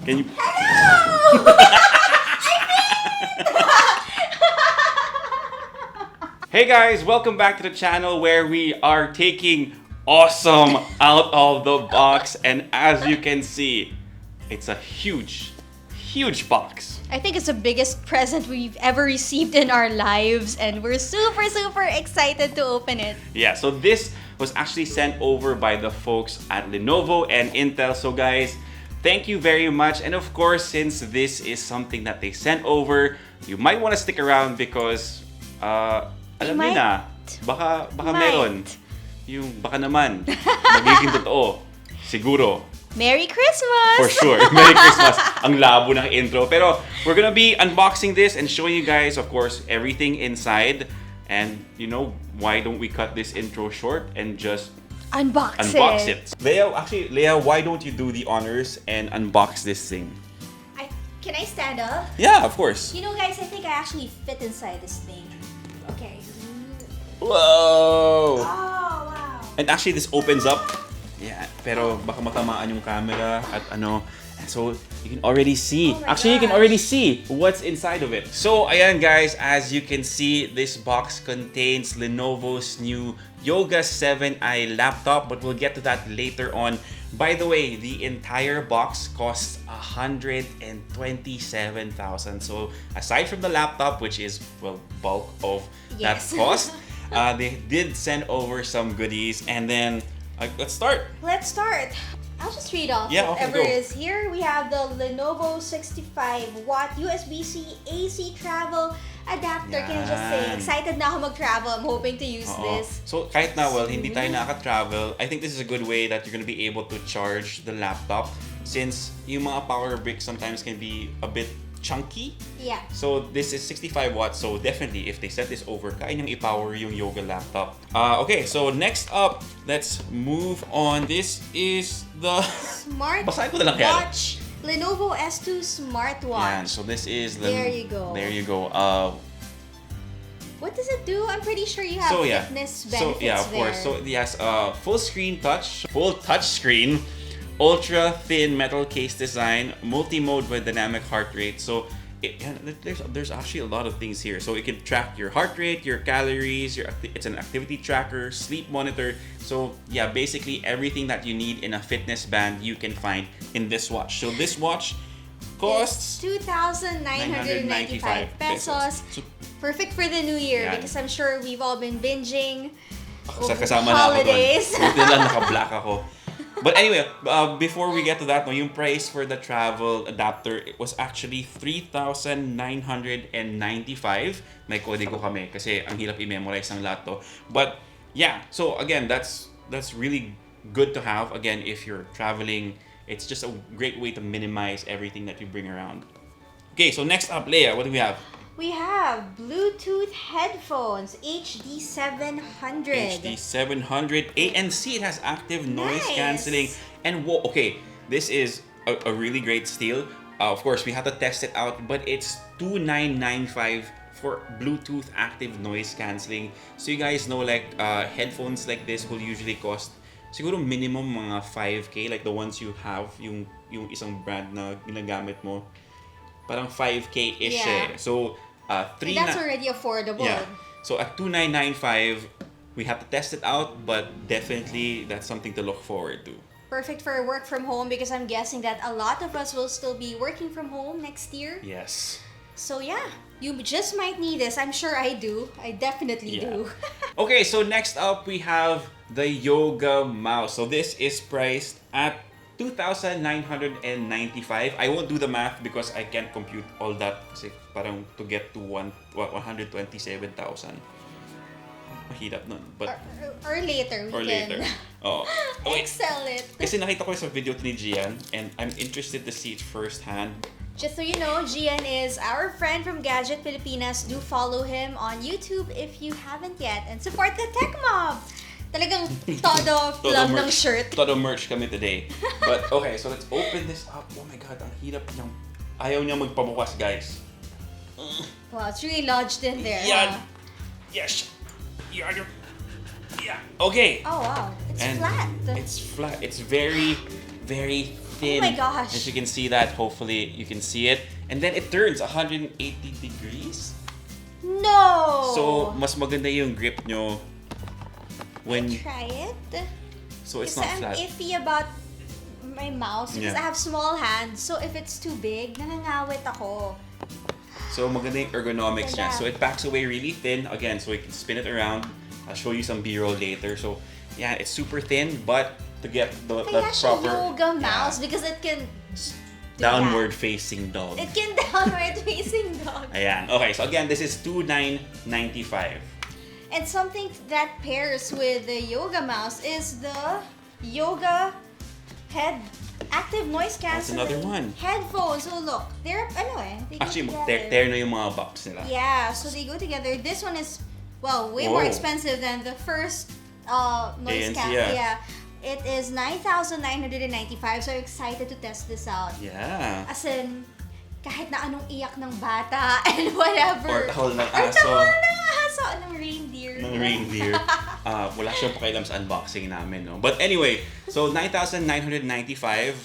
Can you? Hello! Hey guys, welcome back to the channel where we are taking awesome out of the box, and as you can see, it's a huge box. I think it's the biggest present we've ever received in our lives, and we're super excited to open it. Yeah, so this was actually sent over by the folks at Lenovo and Intel. So guys, thank you very much. And of course, since this is something that they sent over, you might want to stick around because alam niyo na, baka meron. Yung baka naman, magiging totoo. Siguro. Merry Christmas! For sure. Merry Christmas. Ang labo ng intro. Pero we're gonna be unboxing this and showing you guys, of course, everything inside. And you know, why don't we cut this intro short and just unbox it? Leia, why don't you do the honors and unbox this thing? Can I stand up? Yeah, of course. You know guys, I think I actually fit inside this thing. Okay. Whoa! Oh, wow. And actually, this opens up. Yeah, pero baka matamaan yung camera at ano. So, you can already see. Actually, you can already see what's inside of it. So, ayan guys, as you can see, this box contains Lenovo's new Yoga 7i laptop, but we'll get to that later on. By the way, the entire box costs 127,000. So, aside from the laptop, which is, well, bulk of that cost, they did send over some goodies, and then let's start. I'll just read off whatever is here. We have the Lenovo 65-watt USB-C AC travel adapter. Yan. Can I just say, excited na ako mag-travel. I'm hoping to use this. So kahit na, well, hindi tayo nakaka-travel, I think this is a good way that you're gonna be able to charge the laptop, since yung mga power bricks sometimes can be a bit chunky. Yeah. So this is 65 watts, so definitely if they set this over, kaya niyang i-power yung Yoga laptop. Okay, so next up, let's move on. This is the basahin ko na lang kaya. Watch. Lenovo S2 smartwatch. Yan, so this is There you go. There you go. What does it do? I'm pretty sure you have fitness benefits So yeah, of course. So it has full touch screen, ultra thin metal case design, multi-mode with dynamic heart rate. So there's actually a lot of things here. So it can track your heart rate, your calories, it's an activity tracker, sleep monitor. So yeah, basically everything that you need in a fitness band you can find in this watch. So this watch costs 2,995 pesos. So, perfect for the new year because I'm sure we've all been binging over the holidays. Buti lang naka-black ako. But anyway, before we get to that, yung price for the travel adapter, it was actually 3,995. May kodigo kami kasi ang hirap i-memorize ang lahat to. But yeah, so again, that's really good to have. Again, if you're traveling, it's just a great way to minimize everything that you bring around. Okay, so next up, Leia, what do we have? We have Bluetooth headphones, HD 700. HD 700 ANC. It has active noise cancelling. And okay, this is a really great steal. Of course, we have to test it out, but it's 2,995 for Bluetooth active noise cancelling. So you guys know, like headphones like this will usually cost siguro minimum mga 5K, like the ones you have, yung isang brand na ginagamit mo. Parang 5K-ish So, that's already affordable. Yeah. So at 2,995, we have to test it out, but definitely that's something to look forward to. Perfect for work from home because I'm guessing that a lot of us will still be working from home next year. Yes. So yeah, you just might need this. I'm sure I do. I definitely do. Okay, so next up we have the Yoga mouse. So this is priced at 2,995. I won't do the math because I can't compute all that kasi parang to get to 127,000. Mahirap nun. But or later we can Excel it. Kasi nakita ko sa video ni Gian and I'm interested to see it firsthand. Just so you know, Gian is our friend from Gadget Pilipinas. Do follow him on YouTube if you haven't yet and support the Tech Mob. Talagang todo lang ng shirt. Todo merch kami today. But okay, so let's open this up. Oh my God, ang hirap niyang... Ayaw niya magpabukas, guys. Wow, it's really lodged in there. Yan. Yes. Yeah. Okay. Oh wow, it's flat. It's flat. It's very, very thin. Oh my gosh. As you can see that, hopefully you can see it. And then it turns 180 degrees. No! So, mas maganda yung grip nyo when... Try it. So, it's Kasi not flat. I'm iffy about my mouse because Yeah. I have small hands. So if it's too big, nangangawit ako. So, maganda yung ergonomics niya. Ganda. So, it packs away really thin. Again, so you can spin it around. I'll show you some B-roll later. So, yeah, it's super thin, but to get the Kaya siya proper... yoga mouse yeah, because it can do downward facing dog. that. It can downward facing dog. Ayan. Okay, so again, this is $2,995. And something that pairs with the yoga mouse is the yoga head active noise cancelling another one. headphones. So look, they're they go Actually, together. tear na yung mga box nila. Yeah, so they go together. This one is way more Whoa. expensive than the first noise ANC, cancelling. yeah. It is 9,995. So I'm excited to test this out. Yeah. As in, kahit na anong iyak ng bata and whatever. Or tahol ng Or aso. tahol ng aso, ng reindeer. Ng reindeer. Wala siyang pakialam sa unboxing namin, no? But anyway, so 9,995.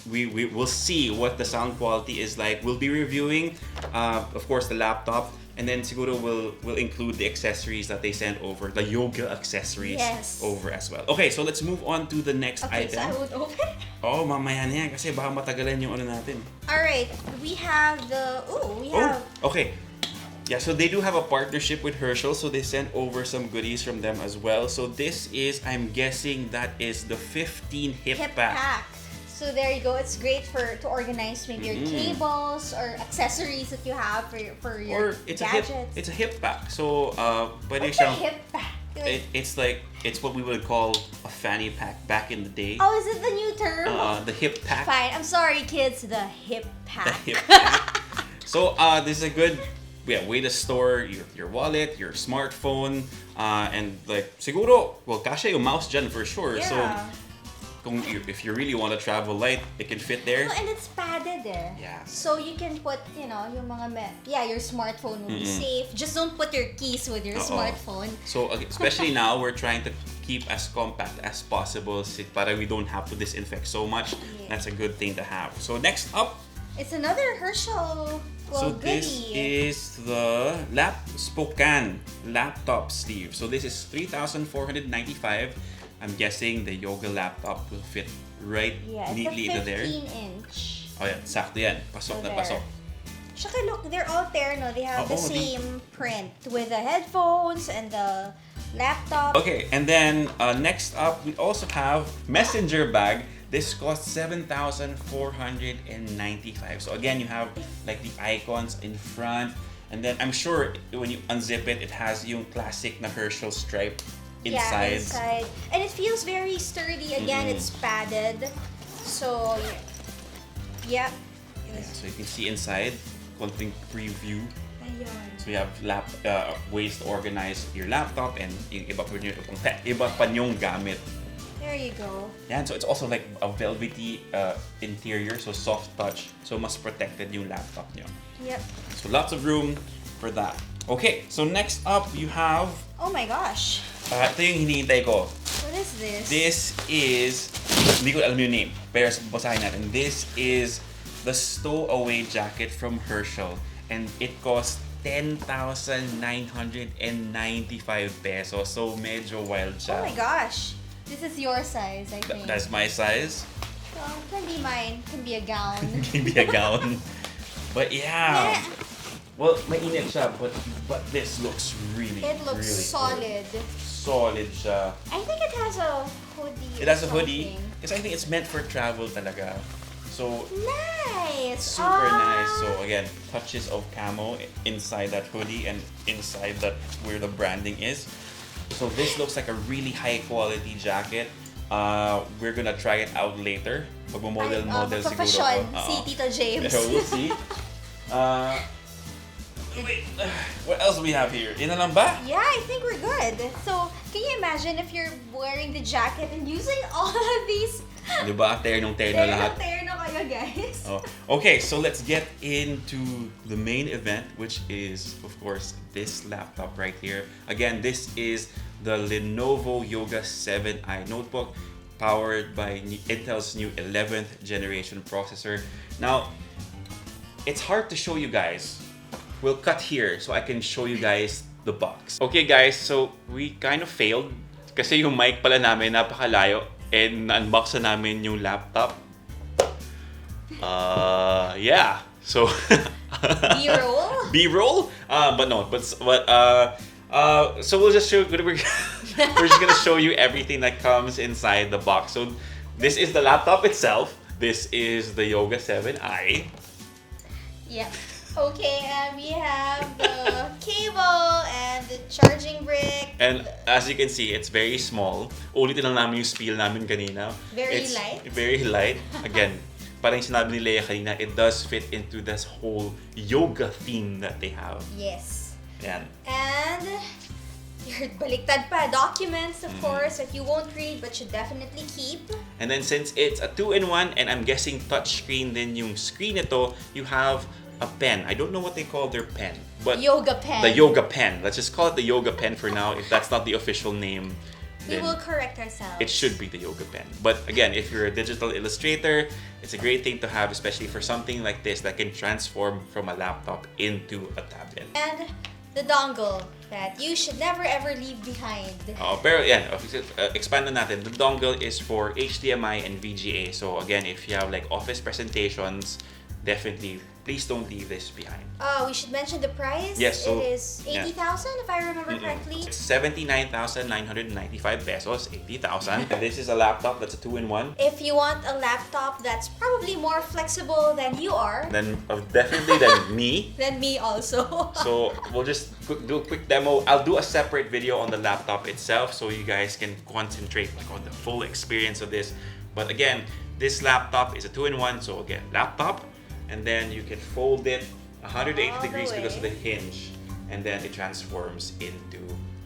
We will see what the sound quality is like. We'll be reviewing, of course, the laptop. And then siguro we'll include the accessories that they sent over, the yoga accessories Yes. over as well. Okay, so let's move on to the next Okay, so I item. would open. Oh, mamaya na yan kasi baka matagalan yung ano natin. Alright, we have the, we have, Oh, okay. Yeah, so they do have a partnership with Herschel, so they sent over some goodies from them as well. So this is, I'm guessing that is the 15 hip pack. So there you go. It's great to organize maybe your cables or accessories that you have for your Or it's gadgets. it's a hip pack. So pwede What's a siyang, hip pack? it's what we would call a fanny pack back in the day. Oh, is it the new term? The hip pack. Fine. I'm sorry, kids. The hip The pack. hip pack. So this is a good way to store your wallet, your smartphone, and like siguro, well, kasha yung mouse dyan for sure. Yeah. So if you really want to travel light, it can fit there. Oh, and it's padded eh. Yeah. So you can put, yung mga your smartphone will be safe. Just don't put your keys with your smartphone. So especially now, we're trying to keep as compact as possible para we don't have to disinfect so much. Yeah. That's a good thing to have. So next up, It's another Herschel. so this is the Spokane laptop sleeve. So this is $3,495. I'm guessing the yoga laptop will fit right neatly into it's a there. 15-inch. Oh yeah, sakto yan. Pasok na pasok. Tsaka look, they're all there, no? They have the Oo, same print with the headphones and the laptop. Okay, and then next up, we also have messenger bag. This costs $7,495. So again, you have like the icons in front, and then I'm sure when you unzip it, it has yung classic na Herschel stripe inside. Yeah, inside. And it feels very sturdy. Again, it's padded. So, yeah. Yeah, so you can see inside, konting preview. Ayun. So you have ways to organize your laptop and yung iba pa nyong gamit. There you go. Yeah, so it's also like a velvety interior, so soft touch. So mas protected yung laptop nyo. Yep. So lots of room for that. Okay, so next up you have, Oh my gosh. ito yung hinihintay ko. What is this? This is, hindi ko alam yung name, pero basahin natin. This is the Stowaway jacket from Herschel, and it costs 10,995 pesos. So medyo wild siya. Oh my gosh. This is your size, I think. That's my size. Well, can be mine. Can be a gown. Maybe a gown. But yeah. Well, mainit siya, but this looks really, It looks really solid. Good. Solid siya. I think it has a hoodie. It has a or hoodie. something. Because I think it's meant for travel talaga. So, Nice. super nice. So again, touches of camo inside that hoodie and inside that where the branding is. So this looks like a really high quality jacket. We're gonna try it out later. Magmo-model siguro Profession, ako. si Tito James. Pero we'll see. Wait, what else do we have here? Ina lang ba? Yeah, I think we're good. So, can you imagine if you're wearing the jacket and using all of these? Diba? Ternong lahat. Terno kayo, guys. Oh. Okay, so let's get into the main event, which is, of course, this laptop right here. Again, this is the Lenovo Yoga 7i notebook. powered by Intel's new 11th generation processor. Now, it's hard to show you guys. We'll cut here so I can show you guys the box. Okay guys, so we kind of failed kasi yung mic pala namin napakalayo and na-unbox na namin yung laptop. Yeah. So B-roll? B-roll? So we'll just show we're just gonna show you everything that comes inside the box. So this is the laptop itself. This is the Yoga 7i. Yeah. Okay, and we have the cable and the charging brick. And as you can see, it's very small. Ulitin lang namin yung spiel namin kanina. Very light. Very light. Again, parang sinabi ni Leia kanina, it does fit into this whole yoga theme that they have. Yes. Yan. And your baliktad pa, documents, of course, that you won't read but should definitely keep. And then since it's a 2-in-1 and I'm guessing touchscreen din yung screen ito, you have a pen. I don't know what they call their pen, but Yoga pen. the yoga pen. Let's just call it the yoga pen for now. If that's not the official name, We then will correct ourselves. it should be the yoga pen. But again, if you're a digital illustrator, it's a great thing to have, especially for something like this that can transform from a laptop into a tablet. And the dongle that you should never ever leave behind. Pero yan, expand na natin. The dongle is for HDMI and VGA. So again, if you have like office presentations, definitely please don't leave this behind. We should mention the price. Yes, so, it is 80,000 if I remember correctly. It's 79,995 pesos, 80,000. And this is a laptop that's a 2-in-1. If you want a laptop that's probably more flexible than you are, Then definitely than me. then me also. So we'll just do a quick demo. I'll do a separate video on the laptop itself so you guys can concentrate on the full experience of this. But again, this laptop is a 2-in-1. So again, laptop, and then you can fold it 180 All the degrees because of the way. hinge, and then it transforms into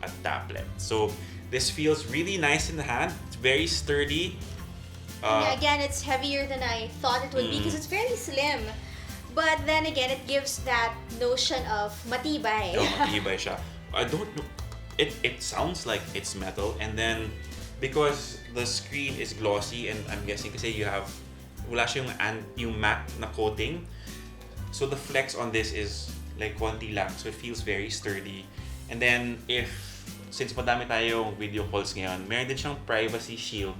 a tablet. So this feels really nice in the hand. It's very sturdy. And again, it's heavier than I thought it would be because it's fairly slim. But then again, it gives that notion of matibay. Matibay siya. I don't know. It sounds like it's metal, and then because the screen is glossy, and I'm guessing kasi you have wala siya yung matte na coating. So the flex on this is like konti lang. So it feels very sturdy. And then since madami tayong video calls ngayon, meron din siyang privacy shield.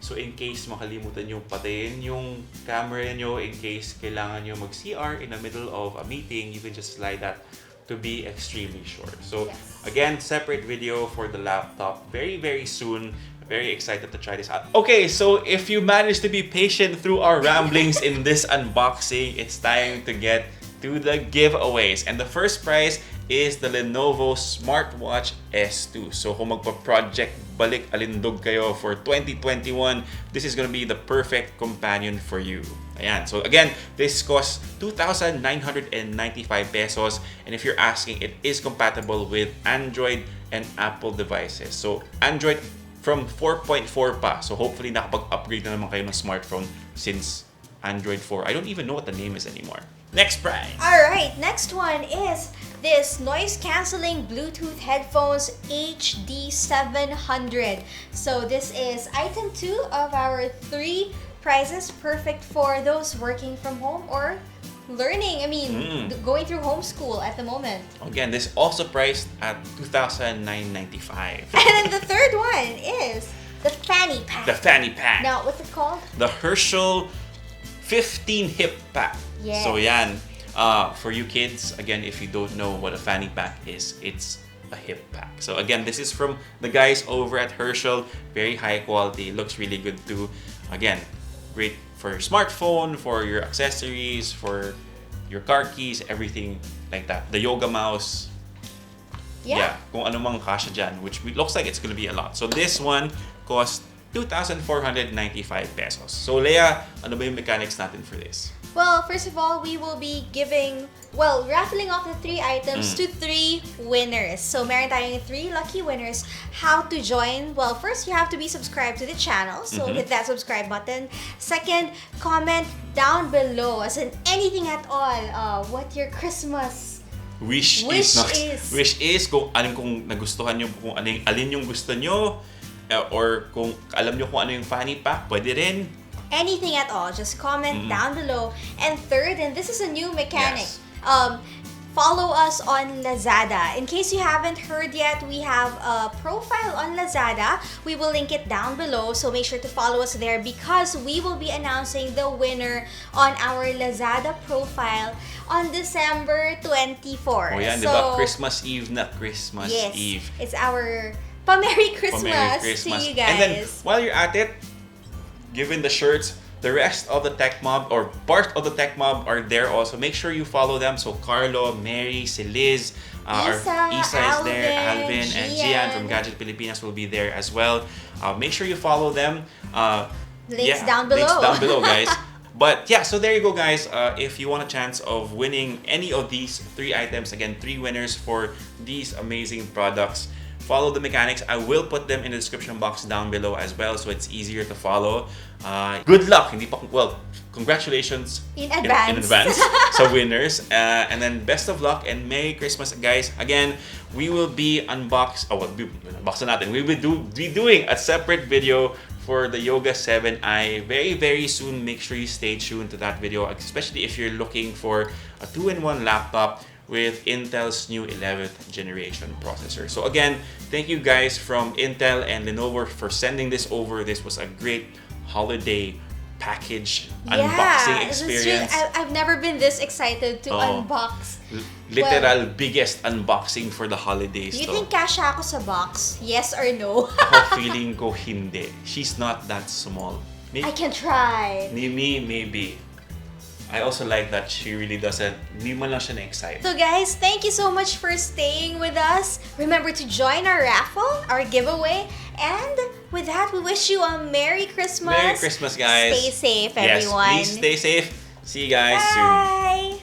So in case makalimutan nyo patayin yung camera nyo, in case kailangan nyo mag-CR in the middle of a meeting, you can just slide that to be extremely short. So Yes. again, separate video for the laptop very, very soon. Very excited to try this out. Okay, so if you managed to be patient through our ramblings in this unboxing, it's time to get to the giveaways. And the first prize is the Lenovo Smartwatch S2. So kung magpa-project balik alindog kayo for 2021, this is gonna be the perfect companion for you. Ayan. So again, this costs 2,995 pesos. And if you're asking, it is compatible with Android and Apple devices. So Android from 4.4 pa. So hopefully nakapag-upgrade na naman kayo ng smartphone since Android 4. I don't even know what the name is anymore. Next prize! Alright, next one is this noise-canceling Bluetooth headphones HD 700. So this is item 2 of our 3 prizes, perfect for those working from home or learning, going through homeschool at the moment. Again, this also priced at 2,995. And then the third one is the fanny pack. The fanny pack. Now, what's it called? The Herschel 15 hip pack. Yes. So yan, for you kids, again, if you don't know what a fanny pack is, it's a hip pack. So again, this is from the guys over at Herschel. Very high quality, looks really good too. Again, great for your smartphone, for your accessories, for your car keys, everything like that. The yoga mouse. Yeah. Kung ano mang kasha dyan, which looks like it's gonna be a lot. So this one costs 2,495 pesos. So Leia, ano ba yung mechanics natin for this? Well, first of all, we will be raffling off the 3 items to 3 winners. So, meron tayong 3 lucky winners. How to join? Well, first, you have to be subscribed to the channel. So, hit that subscribe button. Second, comment down below, as in anything at all, what your Christmas Wish is kung alin yung gusto nyo, or kung alam nyo kung ano yung fanny pack, pwede rin. Anything at all, just comment down below. And third, and this is a new mechanic, Yes. follow us on Lazada. In case you haven't heard yet, we have a profile on Lazada. We will link it down below, so make sure to follow us there because we will be announcing the winner on our Lazada profile on December 24. O yan, di ba? Christmas Eve na Christmas Yes, Eve. it's our pa-Merry Christmas, Merry Christmas. to you guys. And then, while you're at it, given the shirts, the rest of the Tech Mob or part of the Tech Mob are there also. Make sure you follow them. So Carlo, Mary, si Liz, Isa is there, Alvin, and Gian Gian from Gadget Pilipinas will be there as well. Make sure you follow them. Links down below. Links down below, guys. But yeah, so there you go, guys. If you want a chance of winning any of these 3 items, again, 3 winners for these amazing products, follow the mechanics. I will put them in the description box down below as well, so it's easier to follow. Good luck. Congratulations in advance. In advance sa winners. And then best of luck and Merry Christmas, guys. Again, we will be unboxing natin. We will be doing a separate video for the Yoga 7i very, very soon. Make sure you stay tuned to that video, especially if you're looking for a 2-in-1 laptop with Intel's new 11th generation processor. So again, thank you guys from Intel and Lenovo for sending this over. This was a great holiday package unboxing experience. I've never been this excited to unbox. Literal biggest unboxing for the holidays. Do you think kasha ako sa box? Yes or no? Ako feeling ko hindi. She's not that small. I can try. Me, maybe. I also like that she really doesn't, hindi man lang siya na-excite. So guys, thank you so much for staying with us. Remember to join our raffle, our giveaway. And with that, we wish you a Merry Christmas. Merry Christmas, guys. Stay safe, everyone. Yes, please stay safe. See you guys soon. Bye.